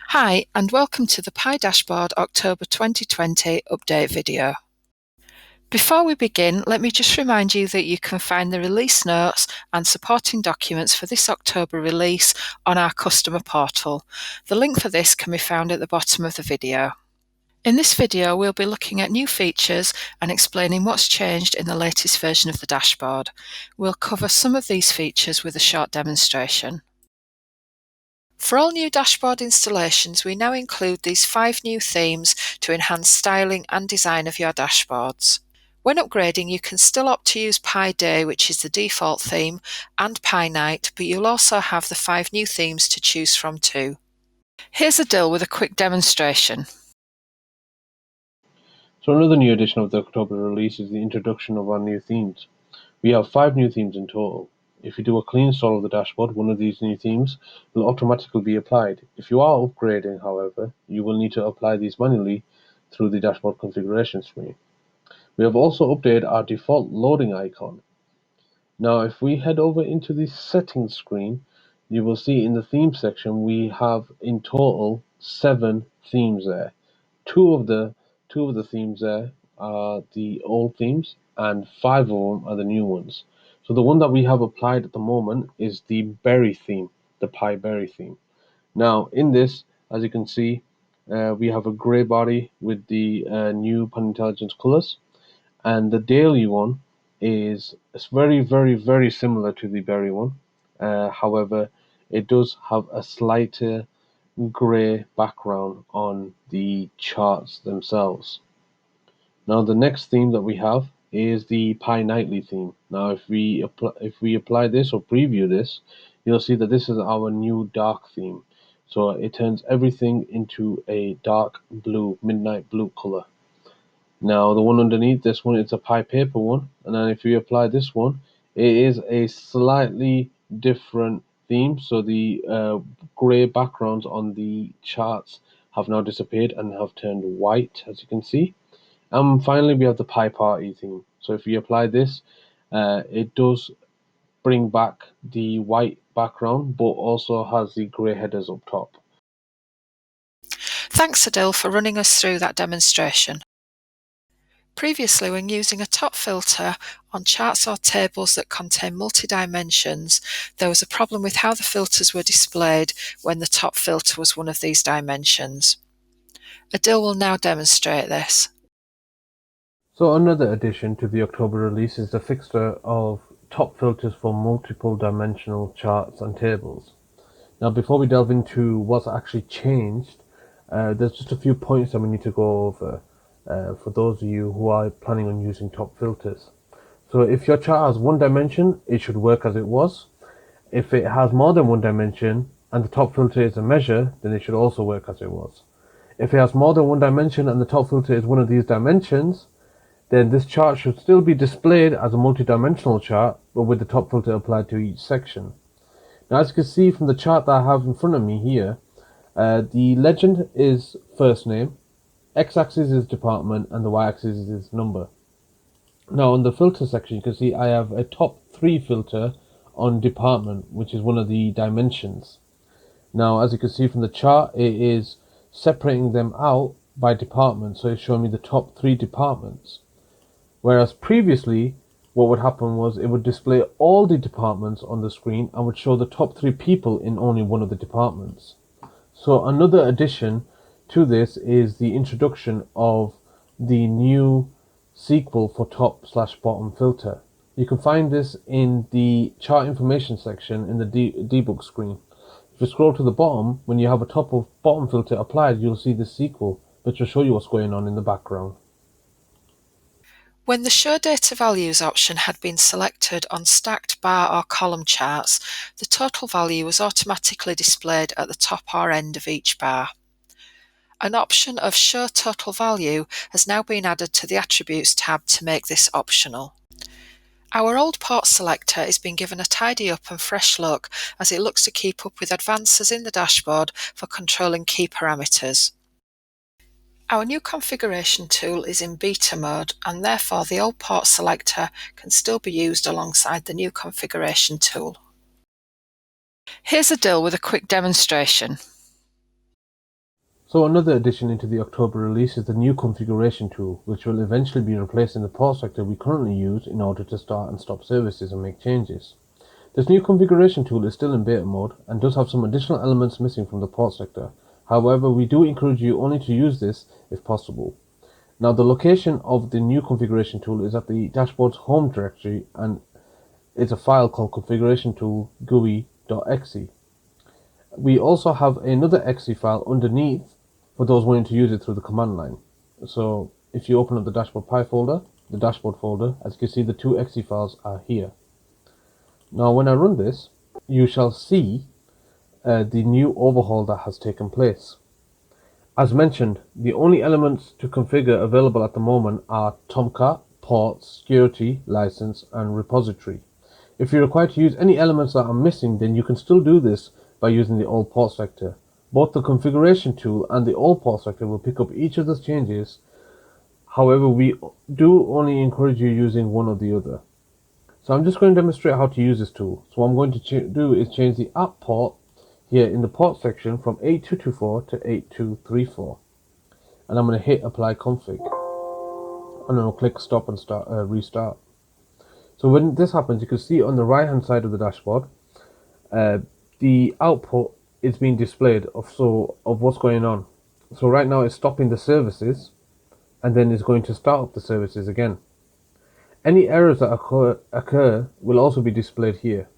Hi, and welcome to the Pi Dashboard October 2020 update video. Before we begin, let me just remind you that you can find the release notes and supporting documents for this October release on our customer portal. The link for this can be found at the bottom of the video. In this video, we'll be looking at new features and explaining what's changed in the latest version of the dashboard. We'll cover some of these features with a short demonstration. For all new dashboard installations, we now include these 5 new themes to enhance styling and design of your dashboards. When upgrading, you can still opt to use Pi Day, which is the default theme, and Pi Night, but you'll also have the 5 new themes to choose from too. Here's Adil with a quick demonstration. So another new addition of the October release is the introduction of our new themes. We have 5 new themes in total. If you do a clean install of the dashboard, one of these new themes will automatically be applied. If you are upgrading, however, you will need to apply these manually through the dashboard configuration screen. We have also updated our default loading icon. Now, if we head over into the settings screen, you will see in the theme section we have in total 7 themes there. Two of the themes there are the old themes, and 5 of them are the new ones. So the one that we have applied at the moment is the berry theme, the Pi berry theme. Now, in this, as you can see, we have a grey body with the new Pi Intelligence colors, and the daily one is very, very, very similar to the berry one. However, it does have a slighter grey background on the charts themselves. Now the next theme that we have is the Pi Nightly theme. Now if we apply this or preview this, you'll see that this is our new dark theme. So it turns everything into a dark blue, midnight blue color. Now the one underneath this one, it's a Pi paper one, and then if we apply this one, it is a slightly different theme. So the grey backgrounds on the charts have now disappeared and have turned white, as you can see. And finally, we have the Pi Party theme. So if we apply this, it does bring back the white background, but also has the grey headers up top. Thanks, Adil, for running us through that demonstration. Previously, when using a top filter on charts or tables that contain multi-dimensions, there was a problem with how the filters were displayed when the top filter was one of these dimensions. Adil will now demonstrate this. So another addition to the October release is the fixture of top filters for multiple dimensional charts and tables. Now before we delve into what's actually changed, there's just a few points that we need to go over for those of you who are planning on using top filters. So if your chart has one dimension, it should work as it was. If it has more than one dimension and the top filter is a measure, then it should also work as it was. If it has more than one dimension and the top filter is one of these dimensions, then this chart should still be displayed as a multi-dimensional chart, but with the top filter applied to each section. Now, as you can see from the chart that I have in front of me here, the legend is first name, x-axis is department, and the y-axis is number. Now on the filter section, you can see I have a top 3 filter on department, which is one of the dimensions. Now as you can see from the chart, it is separating them out by department, so it's showing me the top 3 departments. Whereas previously, what would happen was it would display all the departments on the screen and would show the top 3 people in only one of the departments. So another addition to this is the introduction of the new sequel for top/bottom filter. You can find this in the chart information section in the debug screen. If you scroll to the bottom, when you have a top of bottom filter applied, you'll see the sequel, which will show you what's going on in the background. When the Show Data Values option had been selected on stacked bar or column charts, the total value was automatically displayed at the top or end of each bar. An option of Show Total Value has now been added to the Attributes tab to make this optional. Our old port selector is being given a tidy up and fresh look as it looks to keep up with advances in the dashboard for controlling key parameters. Our new configuration tool is in beta mode, and therefore the old port selector can still be used alongside the new configuration tool. Here's Adil with a quick demonstration. So another addition into the October release is the new configuration tool, which will eventually be replacing the port selector we currently use in order to start and stop services and make changes. This new configuration tool is still in beta mode and does have some additional elements missing from the port selector. However, we do encourage you only to use this if possible. Now, the location of the new configuration tool is at the dashboard's home directory and it's a file called configurationtool.gui.exe. We also have another exe file underneath for those wanting to use it through the command line. So if you open up the dashboard py folder, the dashboard folder, as you can see, the two exe files are here. Now when I run this, you shall see the new overhaul that has taken place. As mentioned, the only elements to configure available at the moment are Tomcat, port, security, license, and repository. If you're required to use any elements that are missing, then you can still do this by using the old port selector. Both the configuration tool and the old port selector will pick up each of those changes. However, we do only encourage you using one or the other. So I'm just going to demonstrate how to use this tool. So what I'm going to do is change the app port here in the port section from 8224 to 8234. And I'm going to hit apply config. And then I'll click stop and restart. So when this happens, you can see on the right hand side of the dashboard, the output is being displayed of what's going on. So right now it's stopping the services and then it's going to start up the services again. Any errors that occur will also be displayed here.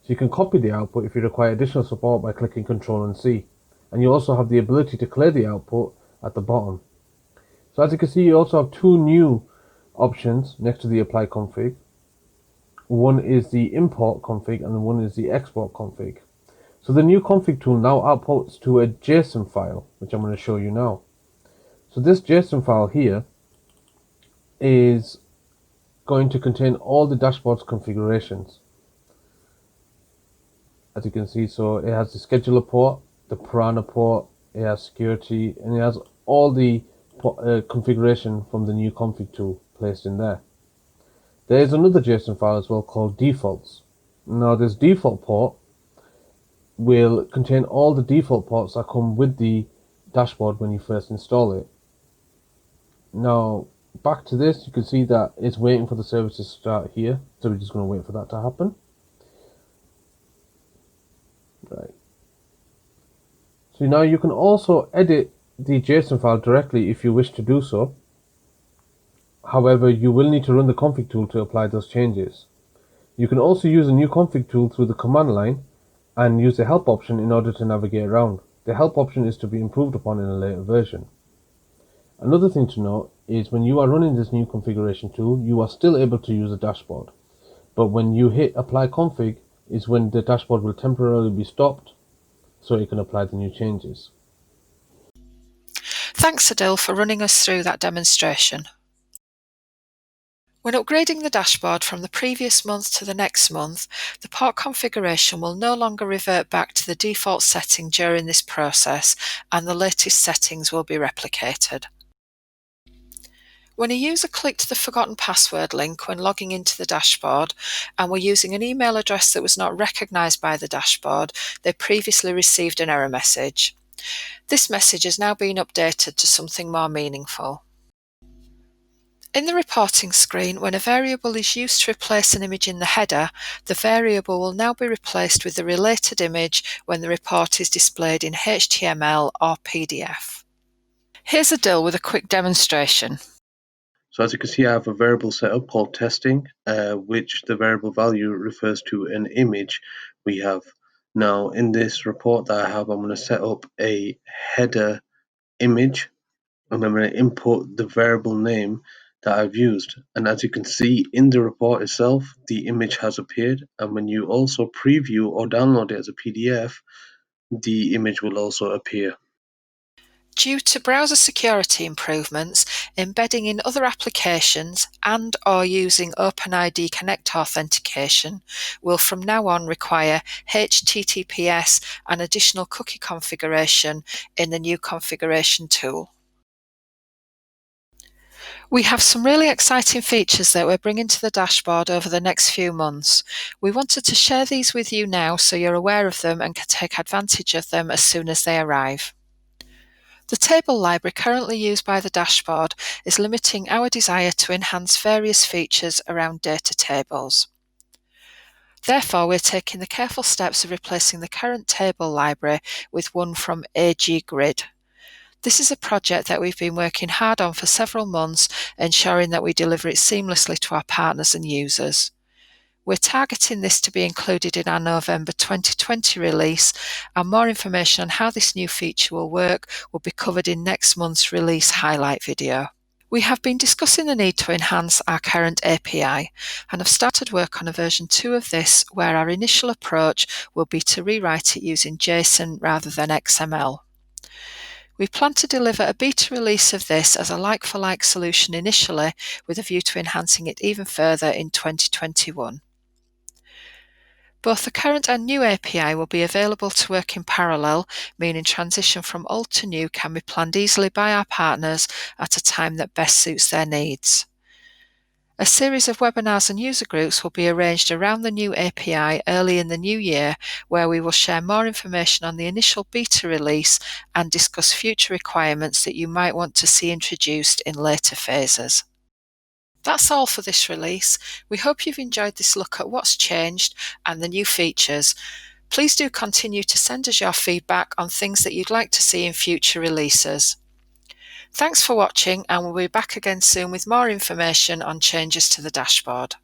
So you can copy the output if you require additional support by clicking Ctrl and C. And you also have the ability to clear the output at the bottom. So as you can see, you also have two new options next to the apply config. One is the import config and one is the export config. So the new config tool now outputs to a JSON file, which I'm going to show you now. So this JSON file here is going to contain all the dashboard's configurations. As you can see, so it has the scheduler port, the piranha port, it has security, and it has all the configuration from the new config tool placed in there. There is another JSON file as well called defaults. Now this default port will contain all the default ports that come with the dashboard when you first install it. Now back to this, you can see that it's waiting for the service to start here, so we're just going to wait for that to happen. Right. So now you can also edit the JSON file directly if you wish to do so. However, you will need to run the config tool to apply those changes. You can also use a new config tool through the command line and use the help option in order to navigate around. The help option is to be improved upon in a later version. Another thing to note is when you are running this new configuration tool, you are still able to use the dashboard. But when you hit apply config is when the dashboard will temporarily be stopped so you can apply the new changes. Thanks Adil for running us through that demonstration. When upgrading the dashboard from the previous month to the next month, the port configuration will no longer revert back to the default setting during this process, and the latest settings will be replicated. When a user clicked the forgotten password link when logging into the dashboard and were using an email address that was not recognised by the dashboard, they previously received an error message. This message has now been updated to something more meaningful. In the reporting screen, when a variable is used to replace an image in the header, the variable will now be replaced with the related image when the report is displayed in HTML or PDF. Here's Adil with a quick demonstration. So as you can see, I have a variable set up called testing, which the variable value refers to an image we have. Now in this report that I have, I'm going to set up a header image and I'm going to import the variable name that I've used. And as you can see in the report itself, the image has appeared. And when you also preview or download it as a PDF, the image will also appear. Due to browser security improvements, embedding in other applications and/or using OpenID Connect authentication will from now on require HTTPS and additional cookie configuration in the new configuration tool. We have some really exciting features that we're bringing to the dashboard over the next few months. We wanted to share these with you now so you're aware of them and can take advantage of them as soon as they arrive. The table library currently used by the dashboard is limiting our desire to enhance various features around data tables. Therefore, we're taking the careful steps of replacing the current table library with one from AG Grid. This is a project that we've been working hard on for several months, ensuring that we deliver it seamlessly to our partners and users. We're targeting this to be included in our November 2020 release, and more information on how this new feature will work will be covered in next month's release highlight video. We have been discussing the need to enhance our current API and have started work on a version 2 of this, where our initial approach will be to rewrite it using JSON rather than XML. We plan to deliver a beta release of this as a like-for-like solution initially, with a view to enhancing it even further in 2021. Both the current and new API will be available to work in parallel, meaning transition from old to new can be planned easily by our partners at a time that best suits their needs. A series of webinars and user groups will be arranged around the new API early in the new year, where we will share more information on the initial beta release and discuss future requirements that you might want to see introduced in later phases. That's all for this release. We hope you've enjoyed this look at what's changed and the new features. Please do continue to send us your feedback on things that you'd like to see in future releases. Thanks for watching, and we'll be back again soon with more information on changes to the dashboard.